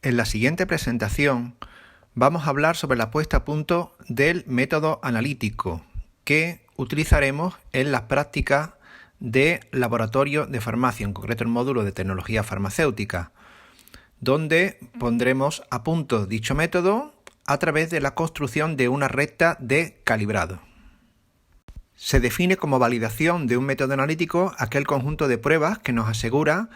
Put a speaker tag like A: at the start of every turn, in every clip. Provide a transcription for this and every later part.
A: En la siguiente presentación vamos a hablar sobre la puesta a punto del método analítico que utilizaremos en las prácticas de laboratorio de farmacia, en concreto el módulo de tecnología farmacéutica, donde pondremos a punto dicho método a través de la construcción de una recta de calibrado. Se define como validación de un método analítico aquel conjunto de pruebas que nos asegura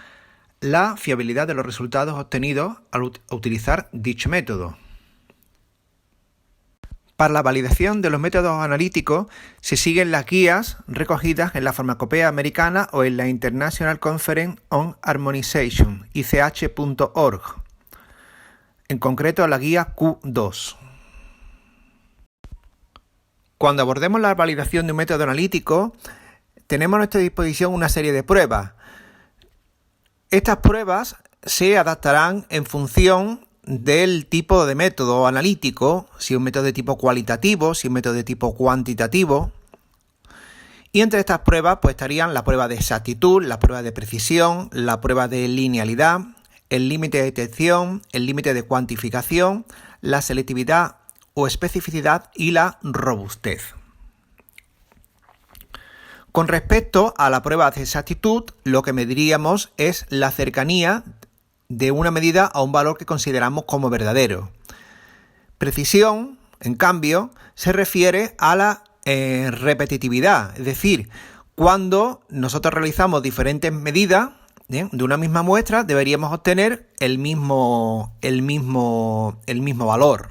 A: la fiabilidad de los resultados obtenidos al utilizar dicho método. Para la validación de los métodos analíticos se siguen las guías recogidas en la Farmacopea Americana o en la International Conference on Harmonization, ICH.org, en concreto la guía Q2. Cuando abordemos la validación de un método analítico, tenemos a nuestra disposición una serie de pruebas. Estas pruebas se adaptarán en función del tipo de método analítico, si es un método de tipo cualitativo, si es un método de tipo cuantitativo. Y entre estas pruebas pues estarían la prueba de exactitud, la prueba de precisión, la prueba de linealidad, el límite de detección, el límite de cuantificación, la selectividad o especificidad y la robustez. Con respecto a la prueba de exactitud, lo que mediríamos es la cercanía de una medida a un valor que consideramos como verdadero. Precisión, en cambio, se refiere a la repetitividad, es decir, cuando nosotros realizamos diferentes medidas de una misma muestra, deberíamos obtener el mismo valor.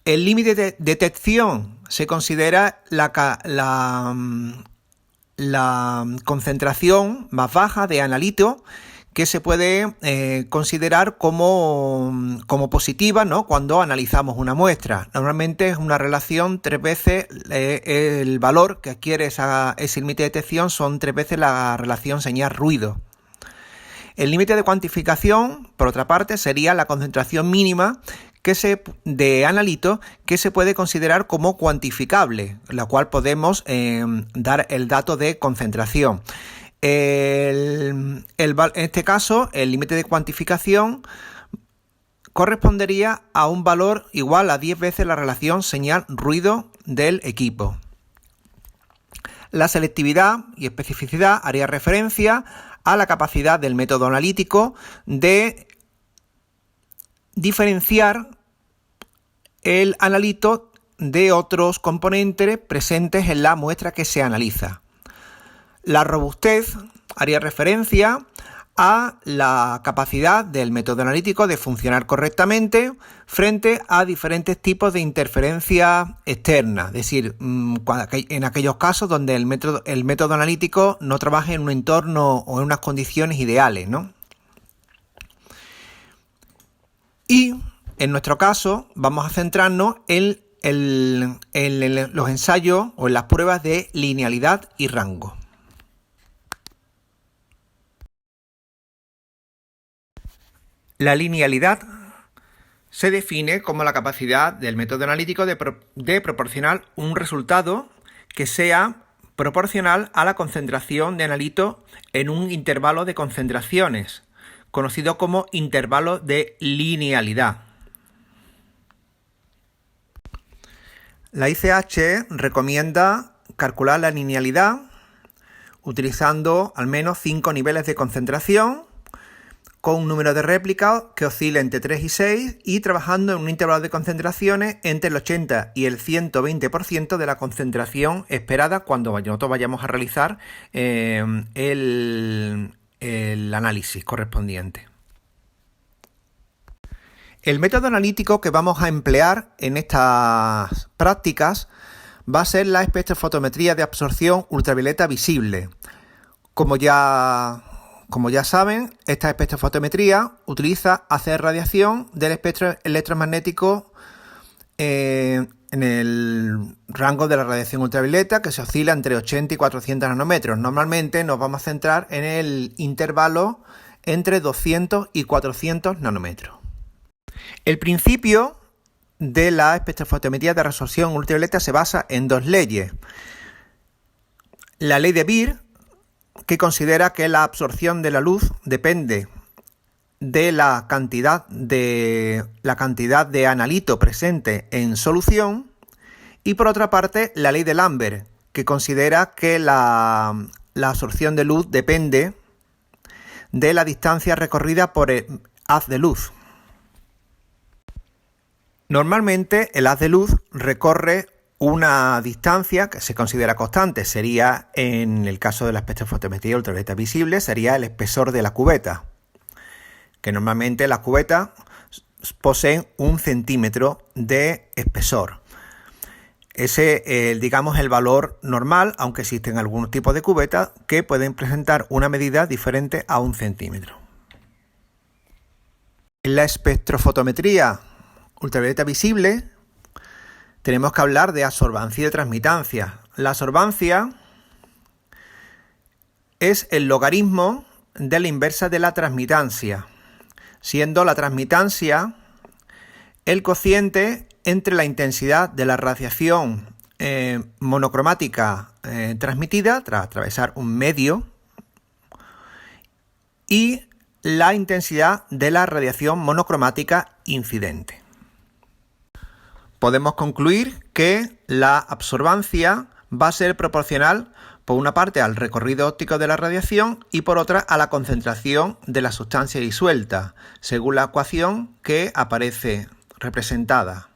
A: El límite de detección se considera la concentración más baja de analito que se puede considerar como positiva, ¿no?, cuando analizamos una muestra. Normalmente es una relación 3 veces el valor que adquiere ese límite de detección son 3 veces la relación señal-ruido. El límite de cuantificación, por otra parte, sería la concentración mínima de analito que se puede considerar como cuantificable, la cual podemos dar el dato de concentración. En este caso, el límite de cuantificación correspondería a un valor igual a 10 veces la relación señal-ruido del equipo. La selectividad y especificidad haría referencia a la capacidad del método analítico de diferenciar el analito de otros componentes presentes en la muestra que se analiza. La robustez haría referencia a la capacidad del método analítico de funcionar correctamente frente a diferentes tipos de interferencia externa, es decir, en aquellos casos donde el método analítico no trabaje en un entorno o en unas condiciones ideales, ¿no? Y en nuestro caso vamos a centrarnos en los ensayos o en las pruebas de linealidad y rango. La linealidad se define como la capacidad del método analítico de proporcionar un resultado que sea proporcional a la concentración de analito en un intervalo de concentraciones, conocido como intervalo de linealidad. La ICH recomienda calcular la linealidad utilizando al menos 5 niveles de concentración, con un número de réplicas que oscila entre 3 y 6 y trabajando en un intervalo de concentraciones entre el 80 y el 120% de la concentración esperada cuando nosotros vayamos a realizar el análisis correspondiente. El método analítico que vamos a emplear en estas prácticas va a ser la espectrofotometría de absorción ultravioleta visible. Como ya saben, esta espectrofotometría utiliza hacer radiación del espectro electromagnético en el rango de la radiación ultravioleta, que se oscila entre 80 y 400 nanómetros. Normalmente nos vamos a centrar en el intervalo entre 200 y 400 nanómetros. El principio de la espectrofotometría de absorción ultravioleta se basa en 2 leyes. La ley de Beer, que considera que la absorción de la luz depende de la cantidad de analito presente en solución, y por otra parte la ley de Lambert, que considera que la absorción de luz depende de la distancia recorrida por el haz de luz. Normalmente el haz de luz recorre una distancia que se considera constante. Sería, en el caso de la espectrofotometría ultravioleta visible, sería el espesor de la cubeta, que normalmente las cubetas poseen 1 centímetro de espesor. Ese, digamos, el valor normal, aunque existen algunos tipos de cubetas que pueden presentar una medida diferente a 1 centímetro. En la espectrofotometría ultravioleta visible tenemos que hablar de absorbancia y de transmitancia. La absorbancia es el logaritmo de la inversa de la transmitancia, siendo la transmitancia el cociente entre la intensidad de la radiación monocromática transmitida tras atravesar un medio y la intensidad de la radiación monocromática incidente. Podemos concluir que la absorbancia va a ser proporcional, por una parte, al recorrido óptico de la radiación y por otra a la concentración de la sustancia disuelta, según la ecuación que aparece representada,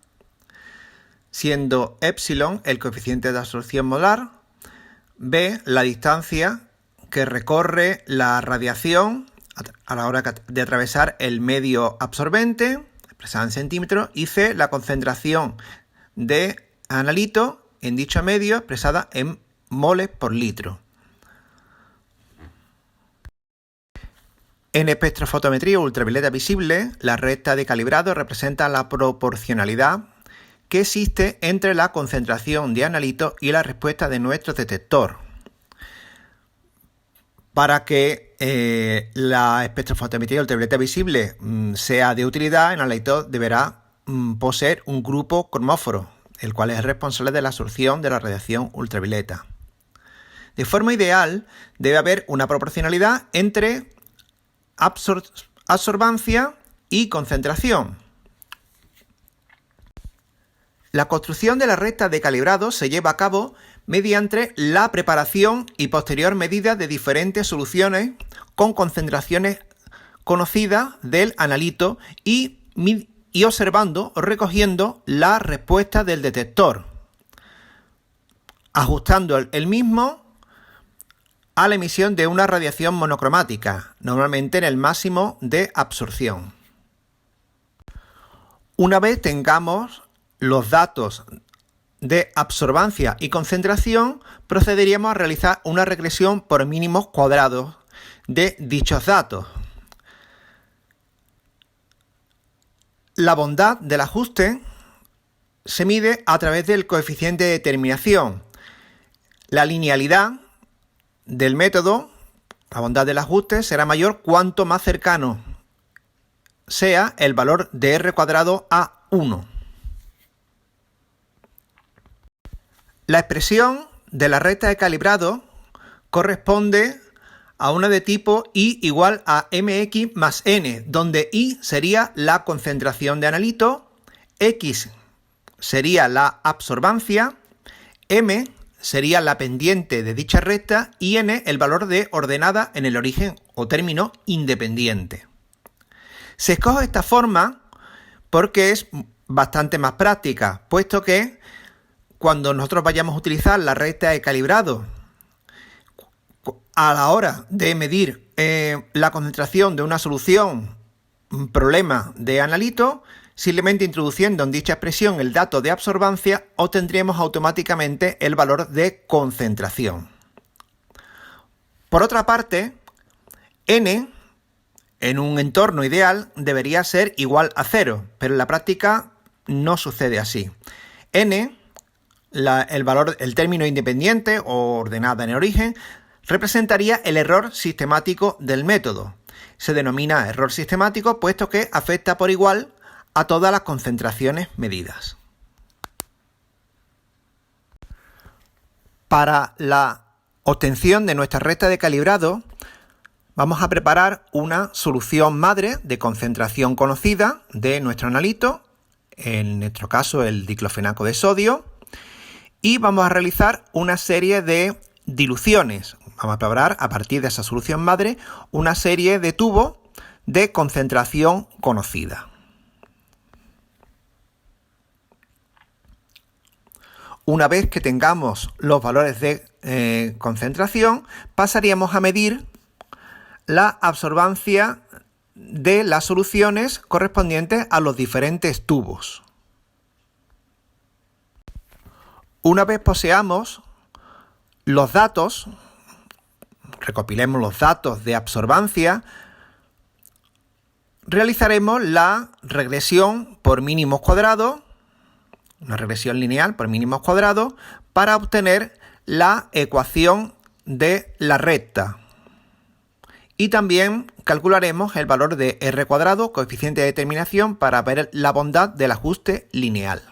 A: siendo epsilon el coeficiente de absorción molar, b la distancia que recorre la radiación a la hora de atravesar el medio absorbente, expresada en centímetros, y c la concentración de analito en dicho medio, expresada en moles por litro. En espectrofotometría ultravioleta visible, la recta de calibrado representa la proporcionalidad que existe entre la concentración de analito y la respuesta de nuestro detector. Para que la espectrofotometría ultravioleta visible sea de utilidad, el analito deberá poseer un grupo cromóforo, el cual es el responsable de la absorción de la radiación ultravioleta. De forma ideal, debe haber una proporcionalidad entre absorbancia y concentración. La construcción de la recta de calibrado se lleva a cabo mediante la preparación y posterior medida de diferentes soluciones con concentraciones conocidas del analito y observando o recogiendo la respuesta del detector, ajustando el mismo a la emisión de una radiación monocromática, normalmente en el máximo de absorción. Una vez tengamos los datos de absorbancia y concentración, procederíamos a realizar una regresión por mínimos cuadrados de dichos datos. La bondad del ajuste se mide a través del coeficiente de determinación. La linealidad del método, la bondad del ajuste, será mayor cuanto más cercano sea el valor de R cuadrado a 1. La expresión de la recta de calibrado corresponde a una de tipo I igual a mx más n, donde I sería la concentración de analito, x sería la absorbancia, m sería la pendiente de dicha recta y n el valor de ordenada en el origen o término independiente. Se escoge esta forma porque es bastante más práctica, puesto que cuando nosotros vayamos a utilizar la recta de calibrado a la hora de medir la concentración de una solución, un problema de analito, simplemente introduciendo en dicha expresión el dato de absorbancia, obtendríamos automáticamente el valor de concentración. Por otra parte, n en un entorno ideal debería ser igual a 0, pero en la práctica no sucede así. N, el término independiente o ordenada en el origen, representaría el error sistemático del método. Se denomina error sistemático puesto que afecta por igual a todas las concentraciones medidas. Para la obtención de nuestra recta de calibrado, Vamos a preparar una solución madre de concentración conocida de nuestro analito, en nuestro caso el diclofenaco de sodio, y vamos a realizar una serie de diluciones. Vamos a preparar a partir de esa solución madre una serie de tubos de concentración conocida. Una vez que tengamos los valores de concentración, pasaríamos a medir la absorbancia de las soluciones correspondientes a los diferentes tubos. Una vez poseamos los datos, recopilemos los datos de absorbancia, realizaremos la regresión por mínimos cuadrados, una regresión lineal por mínimos cuadrados, para obtener la ecuación de la recta. Y también calcularemos el valor de R cuadrado, coeficiente de determinación, para ver la bondad del ajuste lineal.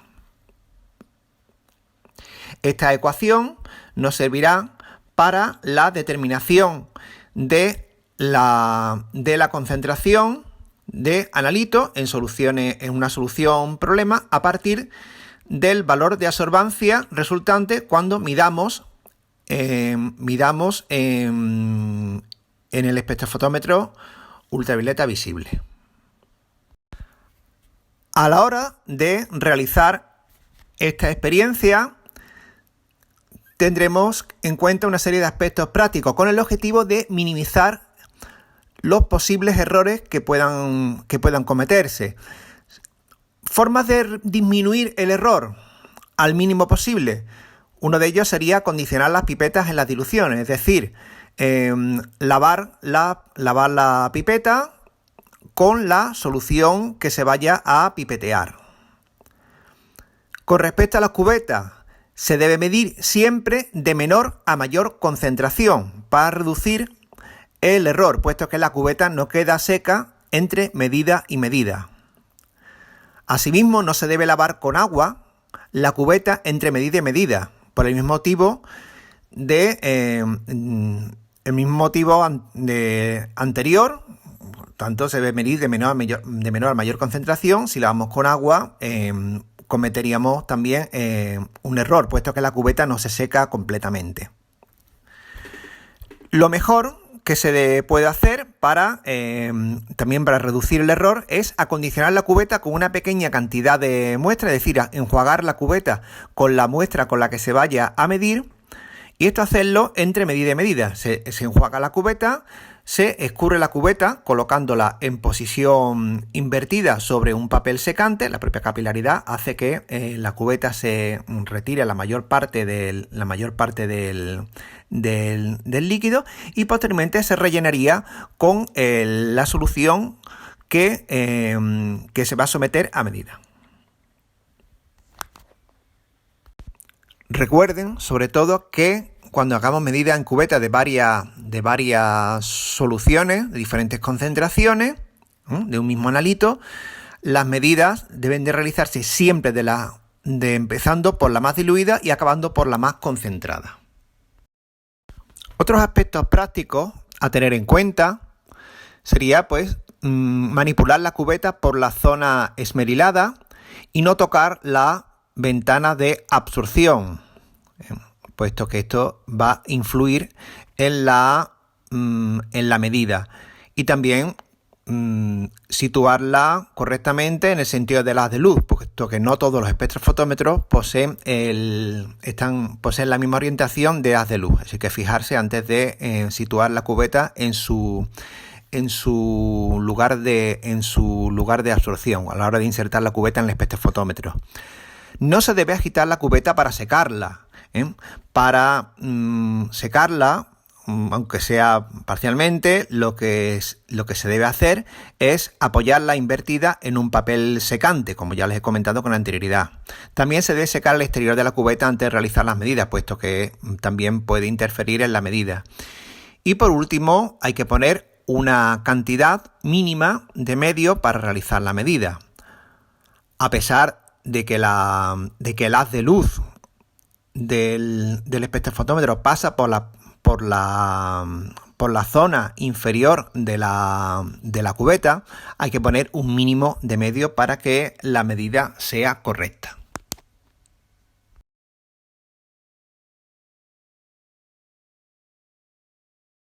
A: Esta ecuación nos servirá para la determinación de la concentración de analito en una solución problema a partir del valor de absorbancia resultante cuando midamos en el espectrofotómetro ultravioleta visible. A la hora de realizar esta experiencia, tendremos en cuenta una serie de aspectos prácticos con el objetivo de minimizar los posibles errores que puedan cometerse. Formas de disminuir el error al mínimo posible. Uno de ellos sería condicionar las pipetas en las diluciones, es decir, lavar la pipeta con la solución que se vaya a pipetear. Con respecto a las cubetas, se debe medir siempre de menor a mayor concentración para reducir el error, puesto que la cubeta no queda seca entre medida y medida. Asimismo, no se debe lavar con agua la cubeta entre medida y medida, por el mismo motivo anterior. Tanto se debe medir de menor a mayor concentración. Si lavamos con agua, cometeríamos también un error, puesto que la cubeta no se seca completamente. Lo mejor que se puede hacer también para reducir el error es acondicionar la cubeta con una pequeña cantidad de muestra, es decir, enjuagar la cubeta con la muestra con la que se vaya a medir, y esto hacerlo entre medida y medida. Se enjuaga la cubeta, se escurre la cubeta colocándola en posición invertida sobre un papel secante. La propia capilaridad hace que la cubeta se retire la mayor parte del líquido, y posteriormente se rellenaría con la solución que se va a someter a medida. Recuerden, sobre todo, que cuando hagamos medidas en cubeta de varias soluciones, de diferentes concentraciones, de un mismo analito, las medidas deben de realizarse siempre empezando por la más diluida y acabando por la más concentrada. Otros aspectos prácticos a tener en cuenta sería manipular la cubeta por la zona esmerilada y no tocar la ventana de absorción, puesto que esto va a influir en la medida, y también situarla correctamente en el sentido del haz de luz, puesto que no todos los espectrofotómetros poseen la misma orientación de haz de luz, así que fijarse antes de situar la cubeta en su lugar de absorción a la hora de insertar la cubeta en el espectrofotómetro. No se debe agitar la cubeta para secarla. Para secarla, aunque sea parcialmente, lo que se debe hacer es apoyarla invertida en un papel secante, como ya les he comentado con anterioridad. También se debe secar el exterior de la cubeta antes de realizar las medidas, puesto que también puede interferir en la medida. Y por último, hay que poner una cantidad mínima de medio para realizar la medida. A pesar de que el haz de luz del espectrofotómetro pasa por por la zona inferior de la cubeta, hay que poner un mínimo de medio para que la medida sea correcta.